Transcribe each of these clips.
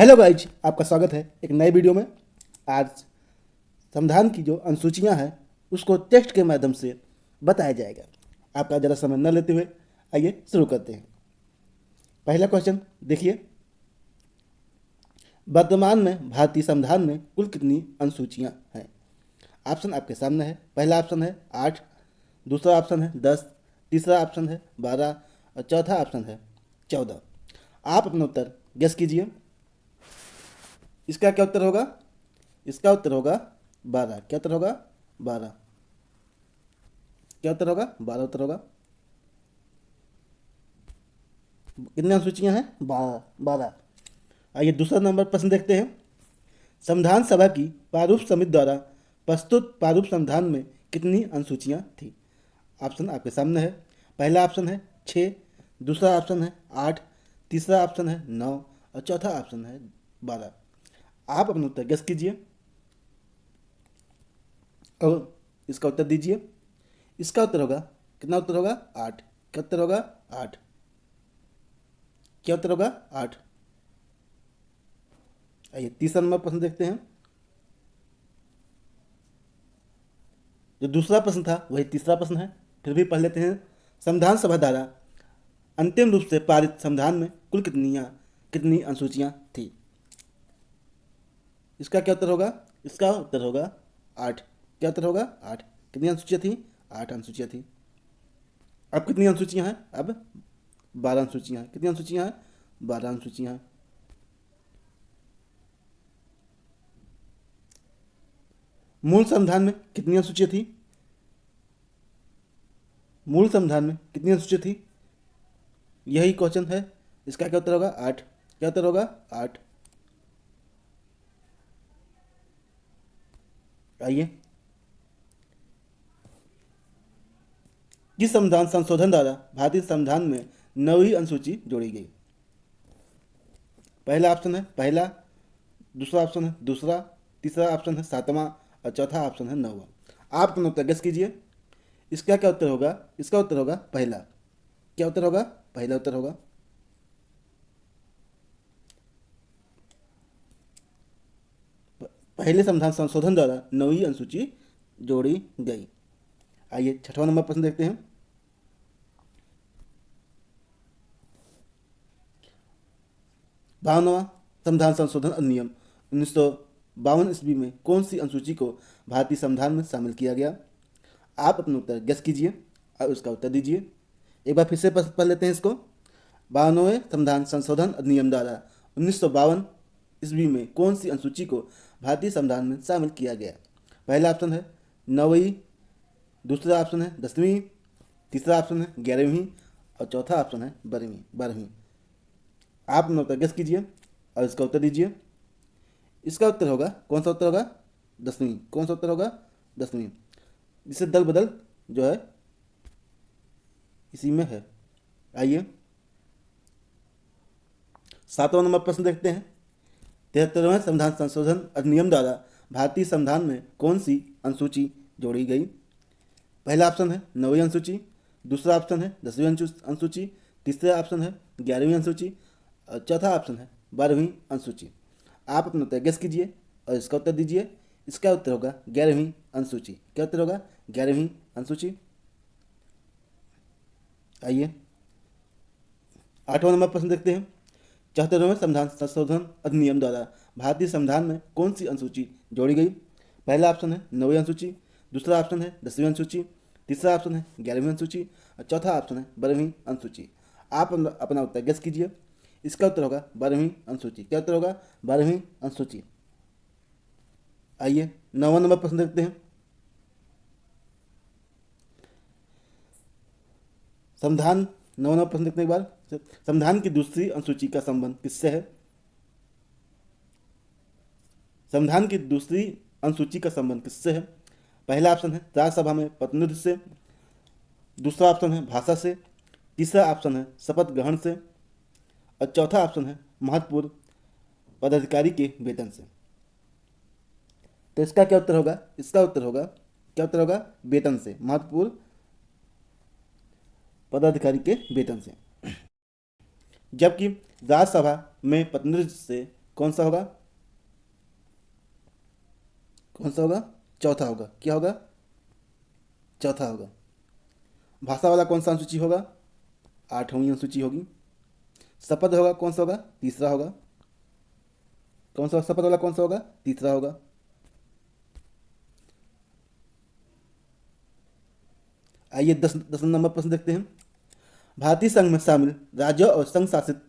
Hello guys, आपका स्वागत है एक नए वीडियो में। आज संविधान की जो अनुसूचियां हैं उसको टेक्स्ट के माध्यम से बताया जाएगा। आपका ज़रा समय न लेते हुए आइए शुरू करते हैं। पहला क्वेश्चन देखिए, वर्तमान में भारतीय संविधान में कुल कितनी अनुसूचियां हैं? ऑप्शन आपके सामने है। पहला ऑप्शन है 8, दूसरा ऑप्शन है 10, तीसरा ऑप्शन है 12 और चौथा ऑप्शन है 14। आप अपना उत्तर गेस कीजिए। इसका क्या उत्तर होगा? इसका उत्तर होगा 12। क्या उत्तर होगा? 12। क्या उत्तर होगा? 12 उत्तर होगा। कितनी अनुसूचियां हैं? 12 12। आइए दूसरा नंबर प्रश्न देखते हैं। संविधान सभा की प्रारूप समिति द्वारा प्रस्तुत प्रारूप संविधान में कितनी अनुसूचियां थी? ऑप्शन आपके सामने है। पहला ऑप्शन है 6, दूसरा ऑप्शन है 8, तीसरा ऑप्शन है 9 और चौथा ऑप्शन है 12। आप अपना उत्तर गेस कीजिए और इसका उत्तर दीजिए। इसका उत्तर होगा, कितना उत्तर होगा? 8। क्या उत्तर होगा? 8। क्या उत्तर होगा? 8। आइए तीसरा नंबर प्रश्न देखते हैं। जो दूसरा प्रश्न था वही तीसरा प्रश्न है, फिर भी पढ़ लेते हैं। संविधान सभा द्वारा अंतिम रूप से पारित संविधान में कुल कितनी अनुसूचियां थी? इसका क्या उत्तर होगा? इसका उत्तर होगा 8। क्या उत्तर होगा? 8। कितनी अनुसूचियां थी? 8 अनुसूचियां थी। अब कितनी अनुसूचियां हैं? अब 12 अनुसूचियां हैं। कितनी अनुसूचियां हैं? 12 अनुसूचियां हैं। मूल संविधान में कितनी अनुसूचियां थी? मूल संविधान में कितनी अनुसूचियां थी? यही क्वेश्चन है। इसका क्या उत्तर होगा? 8। क्या उत्तर होगा? 8। आइए, किस संविधान संशोधन द्वारा भारतीय संविधान में 9वीं अनुसूची जोड़ी गई? पहला ऑप्शन है पहला, दूसरा ऑप्शन है दूसरा, तीसरा ऑप्शन है 7वां और चौथा ऑप्शन है 9वां। आप अपना उत्तर गेस कीजिए। इसका क्या उत्तर होगा? इसका उत्तर होगा पहला। क्या उत्तर होगा? पहला उत्तर होगा। पहले संविधान संशोधन द्वारा 9वीं अनुसूची जोड़ी गई। आइए छठवां नंबर प्रश्न देखते हैं। 52वां संविधान संशोधन अधिनियम 1952 ईस्वी में कौन सी अनुसूची को भारतीय संविधान में शामिल किया गया? आप अपना उत्तर गेस कीजिए और उसका उत्तर दीजिए। एक बार फिर से पढ़ लेते हैं इसको। 52वें संविधान संशोधन अधिनियम द्वारा 1952 ईस्वी में कौन सी अनुसूची को भारतीय संविधान में शामिल किया गया? पहला ऑप्शन है 9वीं, दूसरा ऑप्शन है 10वीं, तीसरा ऑप्शन है 11वीं और चौथा ऑप्शन है 12वीं। आप अपना उत्तर गेस कीजिए और इसका उत्तर दीजिए। इसका उत्तर होगा, कौन सा उत्तर होगा? 10वीं। कौन सा उत्तर होगा? 10वीं। जिससे दल बदल जो है इसी में है। आइए 7वां नंबर प्रश्न देखते हैं। 73वें संविधान संशोधन अधिनियम द्वारा भारतीय संविधान में कौन सी अनुसूची जोड़ी गई? पहला ऑप्शन है 9वीं अनुसूची, दूसरा ऑप्शन है 10वीं अनुसूची, तीसरा ऑप्शन है 11वीं अनुसूची और चौथा ऑप्शन है 12वीं अनुसूची। आप अपना उत्तर गेस कीजिए और इसका उत्तर दीजिए। इसका उत्तर होगा 11वीं अनुसूची। क्या उत्तर होगा? 11वीं अनुसूची। आइए 8वां नंबर प्रश्न देखते हैं। 74वें संविधान संशोधन अधिनियम द्वारा भारतीय संविधान में कौन सी अनुसूची जोड़ी गई? पहला ऑप्शन है 9वीं अनुसूची, दूसरा ऑप्शन है 10वीं अनुसूची, तीसरा ऑप्शन है 11वीं अनुसूची और चौथा ऑप्शन है 12वीं अनुसूची। आप अपना उत्तर गेस कीजिए। इसका उत्तर होगा 12वीं अनुसूची। क्या उत्तर होगा? 12वीं अनुसूची। आइए 9वां नंबर प्रश्न देखते हैं। संविधान 9वां प्रश्न देखने के बाद संविधान की दूसरी अनुसूची का संबंध किससे है? संविधान की दूसरी अनुसूची का संबंध किससे है? पहला ऑप्शन है राज्यसभा में प्रतिनिधित्व से, दूसरा ऑप्शन है भाषा से, तीसरा ऑप्शन है शपथ ग्रहण से और चौथा ऑप्शन है महत्वपूर्ण पदाधिकारी के वेतन से। तो इसका क्या उत्तर होगा? इसका उत्तर होगा, क्या उत्तर होगा? वेतन से, महत्वपूर्ण पदाधिकारी के वेतन से। जबकि राज्यसभा में प्रतिनिधित्व से कौन सा होगा? कौन सा होगा? चौथा होगा। क्या होगा? चौथा होगा। भाषा वाला कौन सा अनुसूची होगा? आठवीं अनुसूची होगी। शपथ होगा कौन सा होगा? तीसरा होगा। कौन सा शपथ वाला कौन सा होगा? तीसरा होगा। आइए 10 नंबर प्रश्न देखते हैं। भारतीय संघ में शामिल राज्यों और संघ शासित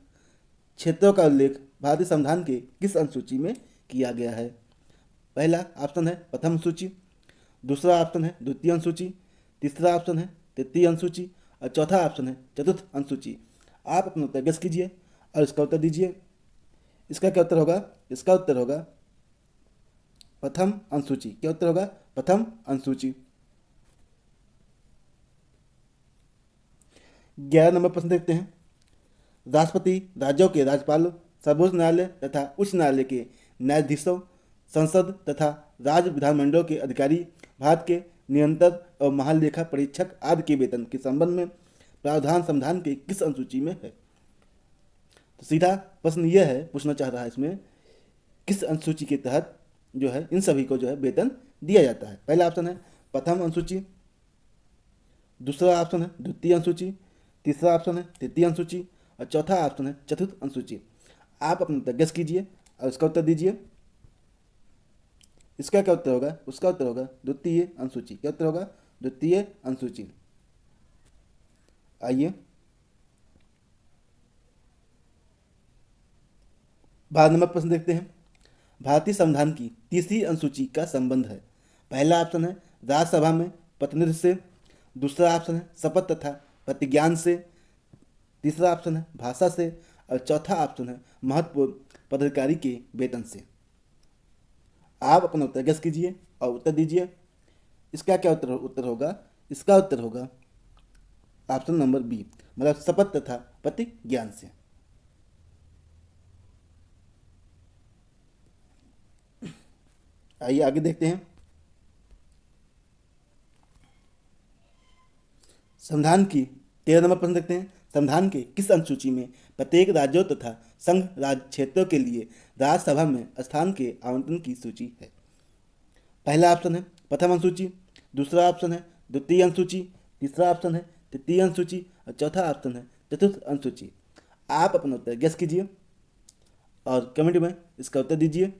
क्षेत्रों का उल्लेख भारतीय संविधान के किस अनुसूची में किया गया है? पहला ऑप्शन है प्रथम अनुसूची, दूसरा ऑप्शन है द्वितीय अनुसूची, तीसरा ऑप्शन है तृतीय अनुसूची और चौथा ऑप्शन है चतुर्थ अनुसूची। आप अपना उत्तर गेस कीजिए और इसका उत्तर दीजिए। इसका क्या उत्तर होगा? इसका उत्तर होगा प्रथम अनुसूची। क्या उत्तर होगा? प्रथम अनुसूची। 11 नंबर प्रश्न देखते हैं। राष्ट्रपति राज्यों के राज्यपाल, सर्वोच्च न्यायालय तथा उच्च न्यायालय के न्यायाधीशों, संसद तथा राज्य विधानमंडलों के अधिकारी भारत के नियंत्रक और महालेखा परीक्षक आदि के वेतन के संबंध में प्रावधान संविधान के किस अनुसूची में है? तो सीधा प्रश्न यह है, पूछना चाह रहा है इसमें, किस अनुसूची के तहत जो है इन सभी को जो है वेतन दिया जाता है? पहला ऑप्शन है प्रथम अनुसूची, दूसरा ऑप्शन है द्वितीय अनुसूची, तीसरा ऑप्शन है तृतीय अनुसूची और चौथा ऑप्शन है चतुर्थ अनुसूची। आप अपना उत्तर गेस कीजिए और इसका उत्तर दीजिए। इसका क्या उत्तर होगा? उसका उत्तर होगा द्वितीय अनुसूची। क्या उत्तर होगा? द्वितीय अनुसूची। आइए 12 नंबर प्रश्न देखते हैं। भारतीय संविधान की तीसरी अनुसूची का संबंध है। पहला ऑप्शन है राज्यसभा में प्रतिनिधि से, दूसरा ऑप्शन है शपथ तथा प्रतिज्ञान से, तीसरा ऑप्शन है भाषा से और चौथा ऑप्शन है महत्वपूर्ण पदाधिकारी के वेतन से। आप अपना उत्तर गेस कीजिए और उत्तर दीजिए। इसका क्या उत्तर होगा? इसका उत्तर होगा ऑप्शन नंबर बी, मतलब शपथ तथा प्रतिज्ञान से। आइए आगे देखते हैं। संविधान की 13 नंबर प्रश्न देखते हैं। संविधान के किस अनुसूची में प्रत्येक राज्यों तथा संघ राज्य क्षेत्रों के लिए राज्यसभा में स्थान के आवंटन की सूची है? पहला ऑप्शन है प्रथम अनुसूची, दूसरा ऑप्शन है द्वितीय अनुसूची, तीसरा ऑप्शन है तृतीय अनुसूची और चौथा ऑप्शन है चतुर्थ अनुसूची। आप अपना उत्तर गेस कीजिए और कमेंट में इसका उत्तर दीजिए।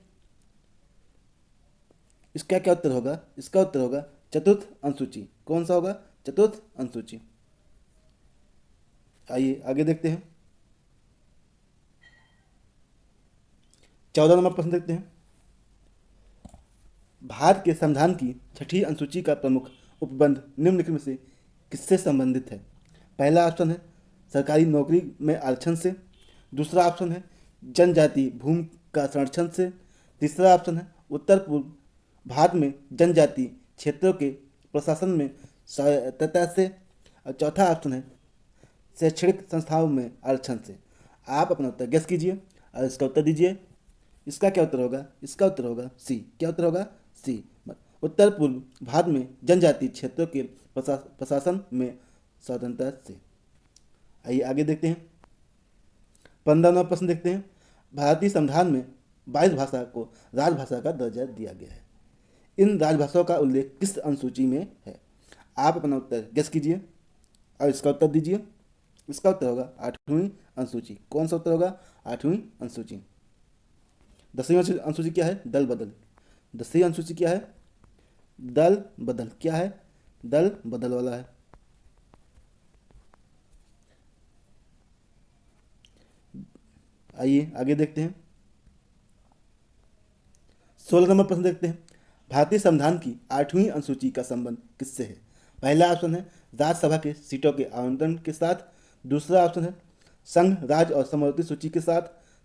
इसका क्या उत्तर होगा? इसका उत्तर होगा चतुर्थ अनुसूची। कौन सा होगा? चतुर्थ अनुसूची। आइए आगे देखते हैं। 14 नंबर प्रश्न देखते हैं। भारत के संविधान की छठी अनुसूची का प्रमुख उपबंध निम्नलिखित में से किससे संबंधित है? पहला ऑप्शन है सरकारी नौकरी में आरक्षण से, दूसरा ऑप्शन है जनजाति भूमि का संरक्षण से, तीसरा ऑप्शन है उत्तर पूर्व भारत में जनजाति क्षेत्रों के प्रशासन में सहायता से और चौथा ऑप्शन है शैक्षणिक संस्थाओं में आरक्षण से। आप अपना उत्तर गेस कीजिए और इसका उत्तर दीजिए। इसका क्या उत्तर होगा? इसका उत्तर होगा सी। क्या उत्तर होगा? सी, उत्तर पूर्व भारत में जनजाति क्षेत्रों के प्रशासन में स्वतंत्रता से। आइए आगे देखते हैं। 15वां प्रश्न देखते हैं। भारतीय संविधान में 22 भाषा को राजभाषा का दर्जा दिया गया है। इन राजभाषाओं का उल्लेख किस अनुसूची में है? आप अपना उत्तर गेस कीजिए और इसका उत्तर दीजिए। इसका उत्तर होगा 8वीं अनुसूची। कौन सा उत्तर होगा? 8वीं अनुसूची। 10वीं अनुसूची क्या है? दल बदल। 10वीं अनुसूची क्या है? दल बदल। क्या है? दल बदल वाला है। आइए आगे देखते हैं। 16 नंबर प्रश्न देखते हैं। भारतीय संविधान की 8वीं अनुसूची का संबंध किससे है? पहला ऑप्शन है राज्यसभा के सीटों के आवंटन के साथ, दूसरा ऑप्शन है संघ राज्य और समवर्ती सूची के साथ,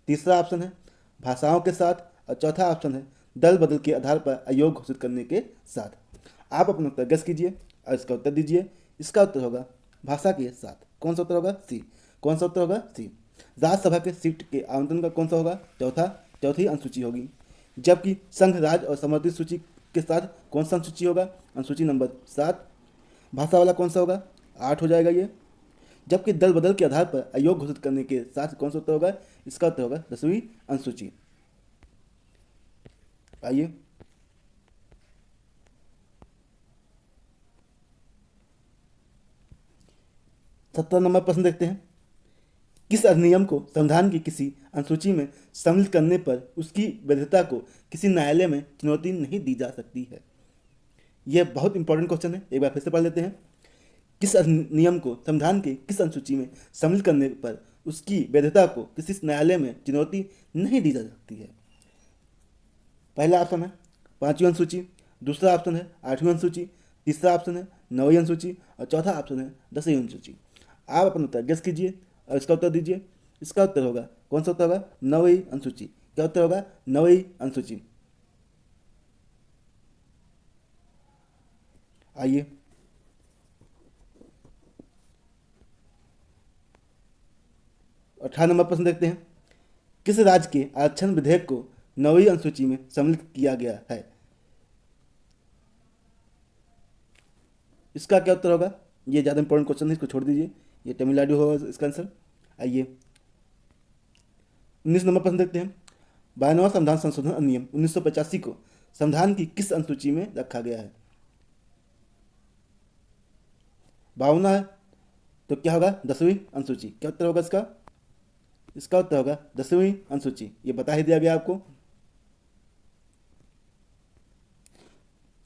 तीसरा ऑप्शन है भाषाओं के साथ और चौथा ऑप्शन है दल बदल के आधार पर आयोग घोषित करने के साथ। आप अपना उत्तर गेस कीजिए और इसका उत्तर दीजिए। इसका उत्तर होगा भाषा के साथ। कौन सा उत्तर होगा? सी। कौन सा उत्तर होगा? सी। राज्यसभा के सीट के आवंटन का कौन सा होगा? चौथी अनुसूची होगी। जबकि संघ राज्य और समवर्ती सूची के साथ कौन सा अनुसूची होगा? अनुसूची नंबर 7। भाषा वाला कौन सा होगा? 8 हो जाएगा ये। जबकि दल बदल के आधार पर आयोग घोषित करने के साथ कौन सा उत्तर होगा? इसका उत्तर होगा 10वीं अनुसूची। आइए 17 नंबर प्रश्न देखते हैं। किस अधिनियम को संविधान की किसी अनुसूची में सम्मिलित करने पर उसकी वैधता को किसी न्यायालय में चुनौती नहीं दी जा सकती है? यह बहुत इंपॉर्टेंट क्वेश्चन है, एक बार फिर से पढ़ लेते हैं। किस अधिनियम को संविधान के किस अनुसूची में सम्मिलित करने पर उसकी वैधता को किसी न्यायालय में चुनौती नहीं दी जा सकती है? पहला ऑप्शन है 5वीं अनुसूची, दूसरा ऑप्शन है 8वीं अनुसूची, तीसरा ऑप्शन है 9वीं अनुसूची और चौथा ऑप्शन है 10वीं अनुसूची। आप अपना उत्तर गेस कीजिए और इसका उत्तर दीजिए। इसका उत्तर होगा, कौन सा उत्तर होगा? 9वीं अनुसूची। क्या उत्तर होगा? 9वीं अनुसूची। आइए 18 नंबर प्रश्न देखते हैं। किस राज्य के आरक्षण विधेयक को 9वीं अनुसूची में सम्मिलित किया गया है? इसका क्या उत्तर होगा? ये ज़्यादा इंपॉर्टेंट क्वेश्चन है, इसको छोड़ दीजिए। ये तमिलनाडु होगा इसका आंसर। आइए 19 नंबर प्रश्न देखते हैं। 92वां संविधान संशोधन अधिनियम 1985 को संविधान की किस अनुसूची में रखा गया है? 52 है तो क्या होगा? 10वीं अनुसूची। क्या उत्तर होगा इसका? इसका उत्तर होगा 10वीं अनुसूची। ये बता ही दिया गया आपको।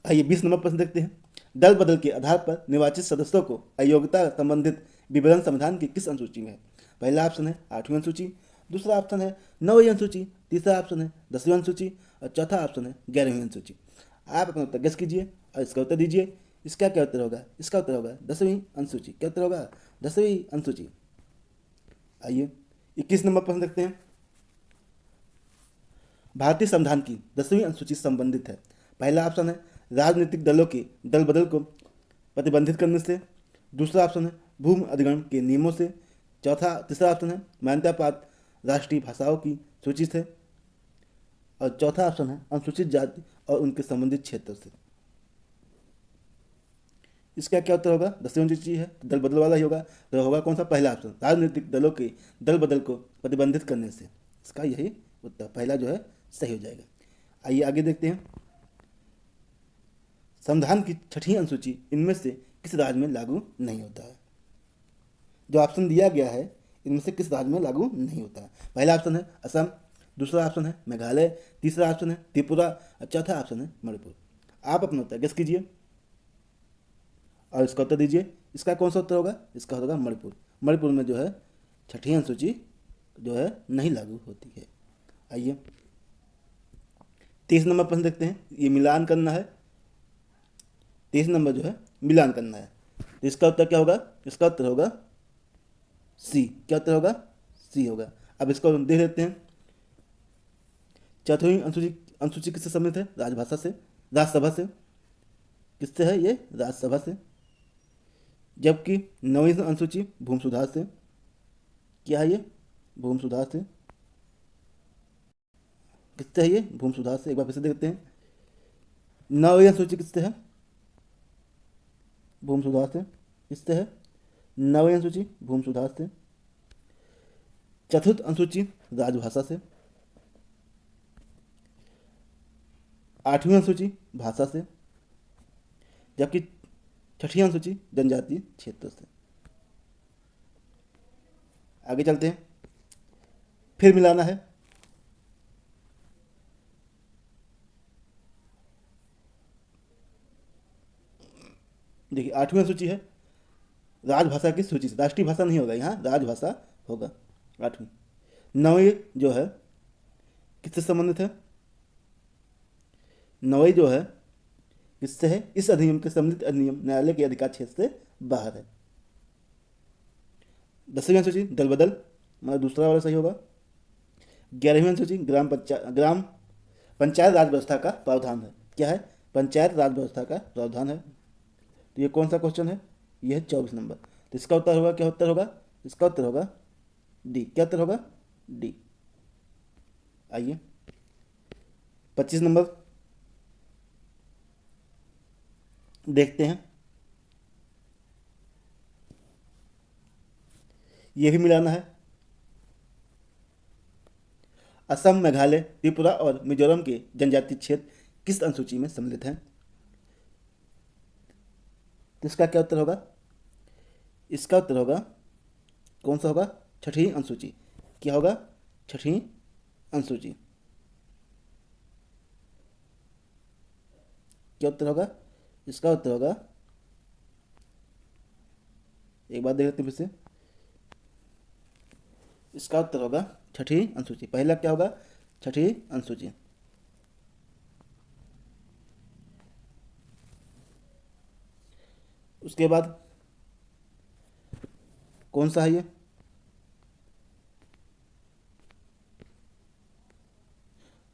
आइए 20 नंबर प्रश्न देखते हैं। दल बदल के आधार पर निर्वाचित सदस्यों को अयोग्यता संबंधित विवरण संविधान की किस अनुसूची में है? पहला ऑप्शन है 8वीं अनुसूची, दूसरा ऑप्शन है 9वीं अनुसूची, तीसरा ऑप्शन है 10वीं अनुसूची और चौथा ऑप्शन है 11वीं अनुसूची। आप अपना उत्तर गेस कीजिए और इसका उत्तर दीजिए। इसका क्या उत्तर होगा? इसका उत्तर होगा 10वीं अनुसूची। क्या उत्तर होगा? 10वीं अनुसूची। आइए 21 नंबर प्रश्न देखते हैं। भारतीय संविधान की 10वीं अनुसूची से संबंधित है। पहला ऑप्शन है राजनीतिक दलों के दल बदल को प्रतिबंधित करने से, दूसरा ऑप्शन है भूमि अधिग्रहण के नियमों से, तीसरा ऑप्शन है मान्यता प्राप्त राष्ट्रीय भाषाओं की सूची से और चौथा ऑप्शन है अनुसूचित जाति और उनके संबंधित क्षेत्र से। इसका क्या उत्तर होगा? 10वीं अनुसूची है, दल बदल वाला ही होगा, तो होगा कौन सा? पहला ऑप्शन, राजनीतिक दलों के दल बदल को प्रतिबंधित करने से। इसका यही उत्तर पहला जो है सही हो जाएगा। आइए आगे देखते हैं। संविधान की 6वीं अनुसूची इनमें से किस राज्य में लागू नहीं होता है? जो ऑप्शन दिया गया है इनमें से किस राज्य में लागू नहीं होता है? पहला ऑप्शन है असम, दूसरा ऑप्शन है मेघालय, तीसरा ऑप्शन है त्रिपुरा और चौथा ऑप्शन है मणिपुर। आप अपना उत्तर गेस कीजिए और इसका उत्तर दीजिए। इसका कौन सा उत्तर होगा? इसका होगा मणिपुर। मणिपुर में जो है 6वीं अनुसूची जो है नहीं लागू होती है। आइए 23 नंबर प्रश्न देखते हैं। ये मिलान करना है। 23 नंबर जो है मिलान करना है, तो इसका उत्तर क्या होगा? इसका उत्तर होगा सी। क्या उत्तर होगा? सी होगा। अब इसको हम देख लेते हैं। 4वीं अनुसूची अनुसूची किससे सम्मिलित है? राजभाषा से, राज्यसभा से। किससे है ये? राज्यसभा से। जबकि 9वीं अनुसूची भूमि सुधार से। क्या है ये? भूमि सुधार से। किससे है ये? भूमि सुधार से। एक बार फिर से देखते हैं। 9वीं अनुसूची किससे है? भूमि सुधार से। किससे है? 9वीं अनुसूची भूमि सुधार से। चतुर्थ अनुसूची राजभाषा से। 8वीं अनुसूची भाषा से। जबकि 6वीं अनुसूची जनजातीय क्षेत्र से। आगे चलते हैं। फिर मिलाना है। देखिए 8वीं अनुसूची है राजभाषा की सूची से, राष्ट्रीय भाषा नहीं होगा यहाँ, राजभाषा होगा 8वीं। 9वीं जो है किससे संबंधित है? 9वीं जो है किससे है? इस अधिनियम के सम्मिलित अधिनियम न्यायालय के अधिकार क्षेत्र से बाहर है। 10वीं अनुसूची दल बदल, मतलब दूसरा वाला सही होगा। 11वीं अनुसूची ग्राम पंचायत राज व्यवस्था का प्रावधान है। क्या है? पंचायत राज व्यवस्था का प्रावधान है। तो ये कौन सा क्वेश्चन है? ये है 24 नंबर। तो इसका उत्तर होगा, क्या उत्तर होगा? इसका उत्तर होगा डी। क्या उत्तर होगा? डी। आइए 25 नंबर देखते हैं। ये भी मिलाना है। असम, मेघालय, त्रिपुरा और मिजोरम के जनजातीय क्षेत्र किस अनुसूची में सम्मिलित हैं? तो इसका क्या उत्तर होगा? इसका उत्तर होगा, कौन सा होगा? छठी अनुसूची। क्या होगा? छठी अनुसूची। क्या उत्तर होगा? इसका उत्तर होगा, एक बार देख लेते हैं फिर से। इसका उत्तर होगा छठी अनुसूची। पहला क्या होगा? छठी अनुसूची। उसके बाद कौन सा है ये?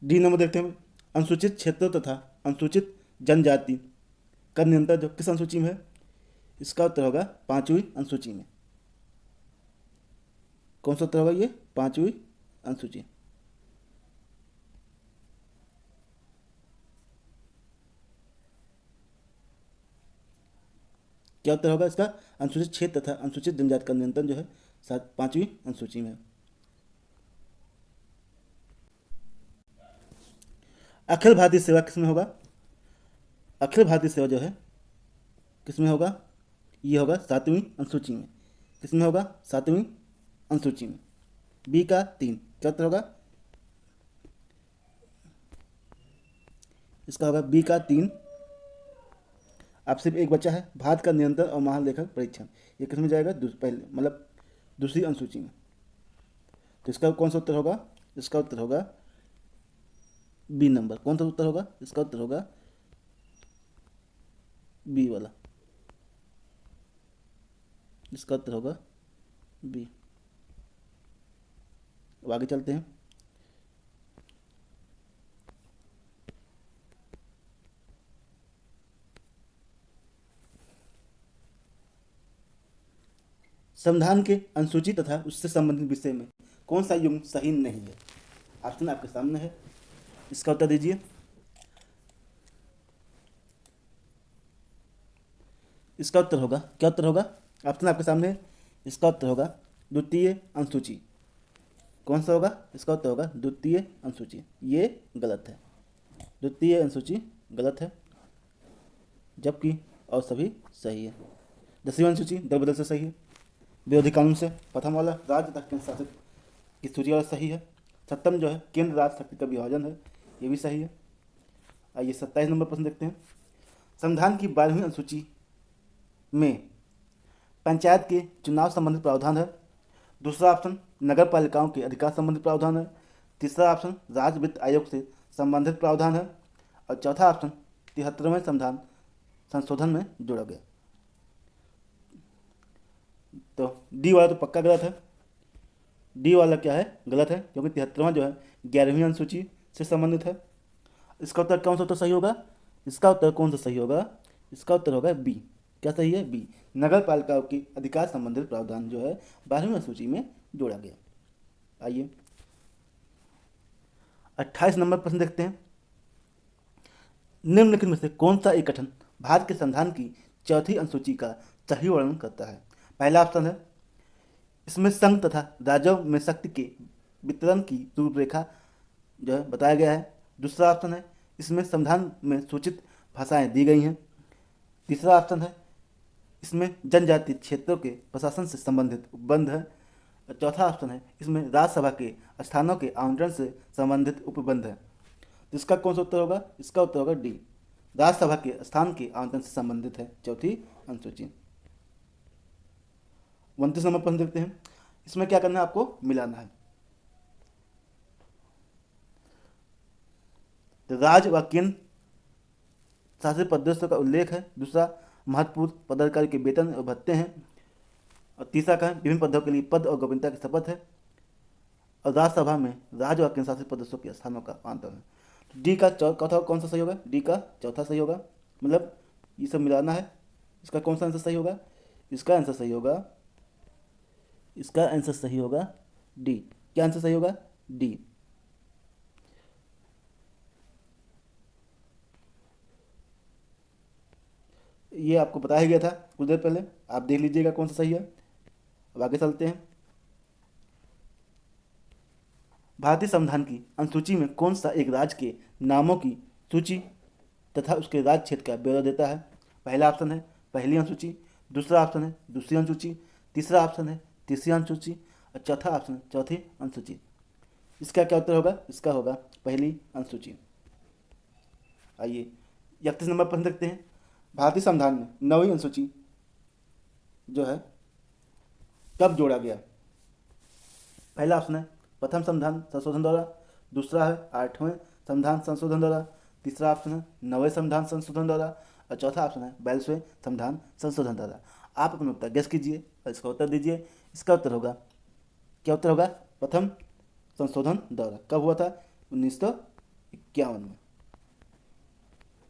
डी नंबर देखते हैं। अनुसूचित क्षेत्रों तथा अनुसूचित जनजाति का नियंत्रण जो किस अनुसूची में है? इसका उत्तर होगा पांचवी अनुसूची में। कौन सा उत्तर होगा ये? पांचवी अनुसूची। क्या उत्तर होगा इसका? अनुसूचित क्षेत्र तथा अनुसूचित जनजाति का नियंत्रण जो है पांचवी अनुसूची में है। अखिल भारतीय सेवा किसमें होगा? अखिल भारतीय सेवा जो है किसमें होगा? ये होगा सातवीं अनुसूची में। किसमें होगा? सातवीं अनुसूची में। बी का 3। क्या उत्तर होगा? इसका होगा बी का 3। अब सिर्फ एक बच्चा है, भारत का नियंत्रण और महालेखक परीक्षण। ये किसमें जाएगा? पहले मतलब दूसरी अनुसूची में। तो इसका कौन सा उत्तर होगा? इसका उत्तर होगा बी नंबर। कौन सा उत्तर होगा? इसका उत्तर होगा बी वाला। इसका उत्तर होगा बी। अब आगे चलते हैं। संविधान के अनुसूची तथा उससे संबंधित विषय में कौन सा युग्म सही नहीं है? ऑप्शन आपके सामने है, इसका उत्तर दीजिए। इसका उत्तर होगा, क्या उत्तर होगा? ऑप्शन आपके सामने है, इसका उत्तर होगा द्वितीय अनुसूची। कौन सा होगा? इसका उत्तर होगा द्वितीय अनुसूची। ये गलत है, द्वितीय अनुसूची गलत है, जबकि और सभी सही है। 10वीं अनुसूची दल बदल से सही है। विरोधी कानून से प्रथम वाला राज्य तथा केंद्र शासित की सूची वाला सही है। सप्तम जो है केंद्र राज्य शक्ति का विभाजन है, ये भी सही है। आइए 27 नंबर प्रश्न देखते हैं। संविधान की 12वीं अनुसूची में पंचायत के चुनाव संबंधित प्रावधान है। दूसरा ऑप्शन नगर पालिकाओं के अधिकार संबंधित प्रावधान है। तीसरा ऑप्शन राज्य वित्त आयोग से संबंधित प्रावधान है। और चौथा ऑप्शन 73वें संविधान संशोधन में जोड़ा गया। तो डी वाला तो पक्का गलत है। डी वाला क्या है? गलत है, क्योंकि 73वां जो है 11वीं अनुसूची से संबंधित है। इसका उत्तर कौन सा उत्तर सही होगा? इसका उत्तर कौन सा सही होगा? इसका उत्तर होगा बी। क्या सही है? बी। नगर पालिकाओं की अधिकार संबंधित प्रावधान जो है 12वीं अनुसूची में जोड़ा गया। आइए 28 नंबर प्रश्न देखते हैं। निम्नलिखित में से कौन सा एक कथन भारत के संविधान की चौथी अनुसूची का सही वर्णन करता है? पहला ऑप्शन है इसमें संघ तथा राज्यों में शक्ति के वितरण की रूपरेखा जो है बताया गया है। दूसरा ऑप्शन है इसमें संविधान में सूचित भाषाएं दी गई हैं। तीसरा ऑप्शन है इसमें जनजातीय क्षेत्रों के प्रशासन से संबंधित उपबंध है। और चौथा ऑप्शन है इसमें राज्यसभा के स्थानों के आवंटन से संबंधित उपबंध है। तो इसका कौन सा उत्तर होगा? इसका उत्तर होगा डी। राज्यसभा के स्थान के आवंटन से संबंधित है चौथी अनुसूची। 29 नंबर प्रश्न देखते हैं। इसमें क्या करना है? आपको मिलाना है। तो राज्य व केंद्र शासित प्रदेशों का उल्लेख है। दूसरा महत्वपूर्ण पदाधिकारी के वेतन और भत्ते हैं। और तीसरा का है विभिन्न पदों के लिए पद और गोपनीयता की शपथ है। और राज्यसभा में राज्य और केंद्र शासित प्रदेशों के स्थानों का आंतर है। तो डी का चौथा कौन सा सही होगा? डी का चौथा सही होगा। मतलब ये सब मिलाना है। इसका कौन सा आंसर सही होगा? इसका आंसर सही होगा, इसका आंसर सही होगा डी। क्या आंसर सही होगा? डी। ये आपको बताया गया था कुछ देर पहले, आप देख लीजिएगा कौन सा सही है। अब आगे चलते हैं। भारतीय संविधान की अनुसूची में कौन सा एक राज्य के नामों की सूची तथा उसके राज्य क्षेत्र का ब्यौरा देता है? पहला ऑप्शन है पहली अनुसूची, दूसरा ऑप्शन है दूसरी अनुसूची, तीसरा ऑप्शन है तीसरी अनुसूची और चौथा ऑप्शन है चौथी अनुसूची। इसका क्या उत्तर होगा? इसका होगा पहली अनुसूची। आइए 31 नंबर प्रश्न देखते हैं। भारतीय संविधान में नवीं अनुसूची जो है कब जोड़ा गया? पहला ऑप्शन है प्रथम संविधान संशोधन द्वारा, दूसरा है 8वें संविधान संशोधन द्वारा, तीसरा ऑप्शन है 9वें संविधान संशोधन द्वारा और चौथा ऑप्शन है 42वें संविधान संशोधन द्वारा। आप अपना उत्तर गेस कीजिए और इसका उत्तर दीजिए। इसका उत्तर होगा, क्या उत्तर होगा? प्रथम संशोधन द्वारा। कब हुआ था? 1951 में।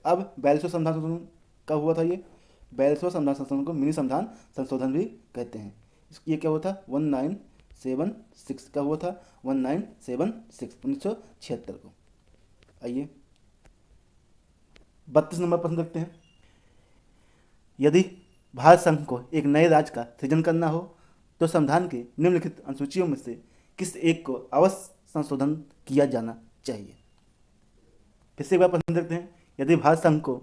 अब 42वें संविधान संशोधन कब हुआ था? ये 42वें संविधान संशोधन को मिनी संविधान संशोधन भी कहते हैं। ये क्या हुआ था? 1976 का हुआ था, 1976 1976 को। आइए 32 नंबर प्रश्न देखते हैं। यदि भारत संघ को एक नए राज्य का सृजन करना हो तो संविधान के निम्नलिखित अनुसूचियों में से किस एक को अवश्य संशोधन किया जाना चाहिए? फिर से एक बार प्रश्न देखते हैं। यदि भारत संघ को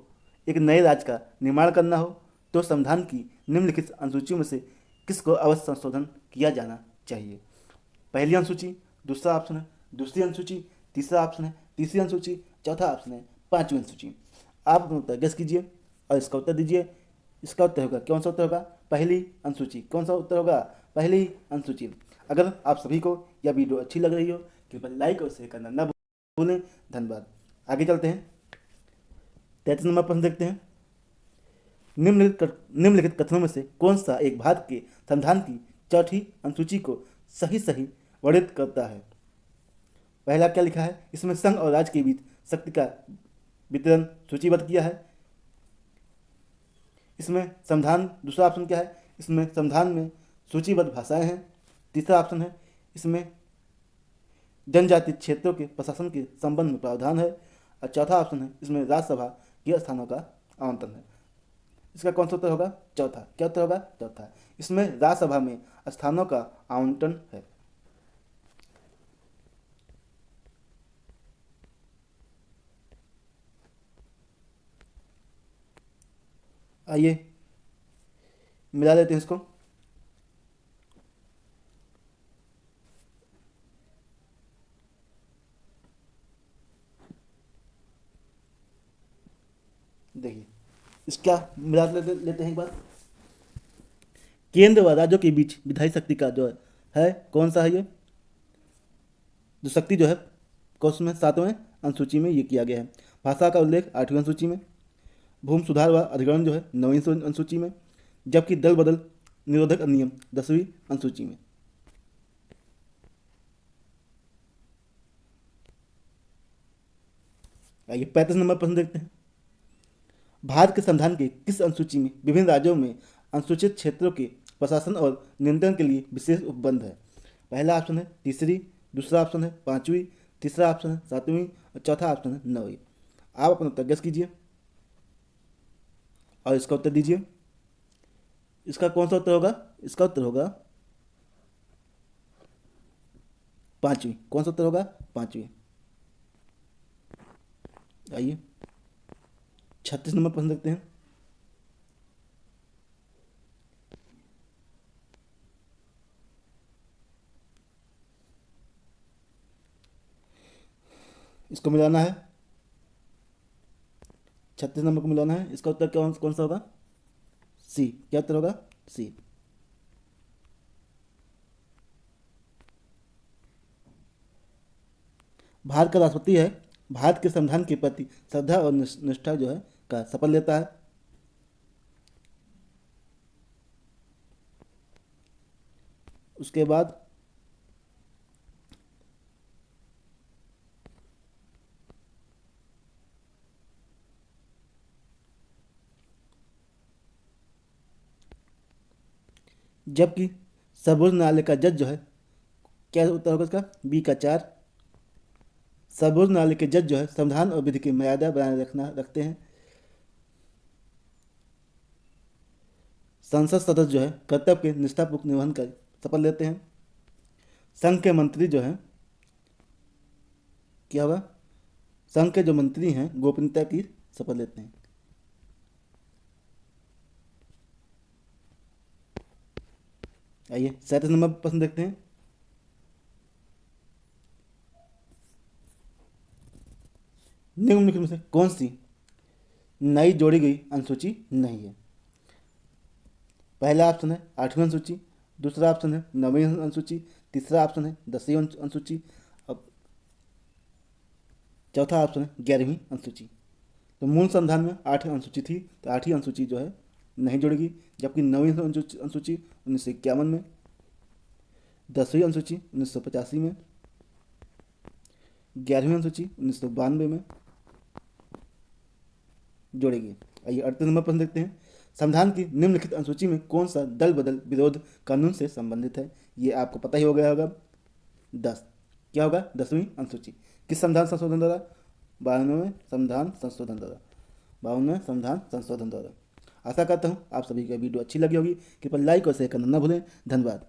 एक नए राज्य का निर्माण करना हो तो संविधान की निम्नलिखित अनुसूचियों में से किसको अवश्य संशोधन किया जाना चाहिए? पहली अनुसूची, दूसरा ऑप्शन है दूसरी अनुसूची, तीसरा ऑप्शन है तीसरी अनुसूची, चौथा ऑप्शन है पांचवी अनुसूची। आप अपना उत्तर गेस कीजिए और इसका उत्तर दीजिए। इसका उत्तर होगा, कौन सा उत्तर होगा? पहली अनुसूची। कौन सा उत्तर होगा? पहली अनुसूची। अगर आप सभी को यह वीडियो अच्छी लग रही हो कृपया लाइक और शेयर करना न भूलें। धन्यवाद। आगे चलते हैं। 33 नंबर प्रश्न देखते हैं। निम्नलिखित कथनों में से कौन सा एक भारत के संविधान की चौथी अनुसूची को सही सही वर्णित करता है? पहला क्या लिखा है? इसमें संघ और राज्य के बीच शक्ति का वितरण सूचीबद्ध किया है। इसमें संविधान, दूसरा ऑप्शन क्या है? इसमें संविधान में सूचीबद्ध भाषाएं हैं। तीसरा ऑप्शन है इसमें जनजाति क्षेत्रों के प्रशासन के संबंध में प्रावधान है और चौथा ऑप्शन है इसमें राज्यसभा के स्थानों का आवंटन है। इसका कौन सा उत्तर होगा? चौथा। क्या उत्तर होगा? चौथा। इसमें राज्यसभा में स्थानों का आवंटन है। आइए मिला लेते हैं इसको। देखिए इसका मिला लेते हैं एक बार। केंद्र व राज्यों के बीच विधायी शक्ति का जो है कौन सा है? ये जो शक्ति जो है कौन में 7वें अनुसूची में ये किया गया है। भाषा का उल्लेख 8वीं अनुसूची में, भूमि सुधार व अधिग्रहण जो है 9वीं अनुसूची में, जबकि दल बदल निरोधक अधिनियम 10वीं अनुसूची में। आइए 35 नंबर प्रश्न देखते हैं। भारत के संविधान के किस अनुसूची में विभिन्न राज्यों में अनुसूचित क्षेत्रों के प्रशासन और नियंत्रण के लिए विशेष उपबंध है? पहला ऑप्शन है तीसरी, दूसरा ऑप्शन है पांचवी, तीसरा ऑप्शन है सातवीं और चौथा ऑप्शन है 9वीं। आप अपना उत्तर गेस कीजिए और इसका उत्तर दीजिए। इसका कौन सा उत्तर होगा? इसका उत्तर होगा पांचवी। कौन सा उत्तर होगा? पांचवी। आइए 36 नंबर प्रश्न देखते हैं। इसको मिलाना है, 36 नंबर को मिलाना है। इसका उत्तर कौन कौन सा होगा? सी। क्या उत्तर होगा? सी। भारत का राष्ट्रपति है भारत के संविधान के प्रति श्रद्धा और निष्ठा जो है का शपथ लेता है। उसके बाद जबकि सर्वोच्च न्यायालय का जज जो है, क्या उत्तर होगा इसका? बी का 4। सर्वोच्च न्यायालय के जज जो है संविधान और विधि की मर्यादा बनाए रखते हैं। संसद सदस्य जो है कर्तव्य के निष्ठापूर्वक निर्वहन कर शपथ लेते हैं। संघ के मंत्री जो हैं क्या होगा? संघ के जो मंत्री हैं गोपनीयता की शपथ लेते हैं। आइए 37 नंबर प्रश्न देखते हैं। निम्नलिखित में से कौन सी नई जोड़ी गई अनुसूची नहीं है? पहला ऑप्शन है 8वीं अनुसूची, दूसरा ऑप्शन है 9वीं अनुसूची, तीसरा ऑप्शन है 10वीं अनुसूची, अब चौथा ऑप्शन है 11वीं अनुसूची। तो मूल संविधान में 8 अनुसूची थी, तो 8ही अनुसूची जो है नहीं जुड़ेगी। जबकि 9वीं अनुसूची 1951 में, 10वीं अनुसूची 1985 में, 11वीं अनुसूची 1992 में जोड़ेगी। आइए 38 नंबर प्रश्न देखते हैं। संविधान की निम्नलिखित अनुसूची में कौन सा दल बदल विरोध कानून से संबंधित है? ये आपको पता ही हो गया होगा। 10 क्या होगा? 10वीं अनुसूची किस संविधान संशोधन द्वारा? 92वें संविधान संशोधन द्वारा। आशा करता हूँ आप सभी को वीडियो अच्छी लगी होगी। कृपया लाइक और शेयर करना न भूलें। धन्यवाद।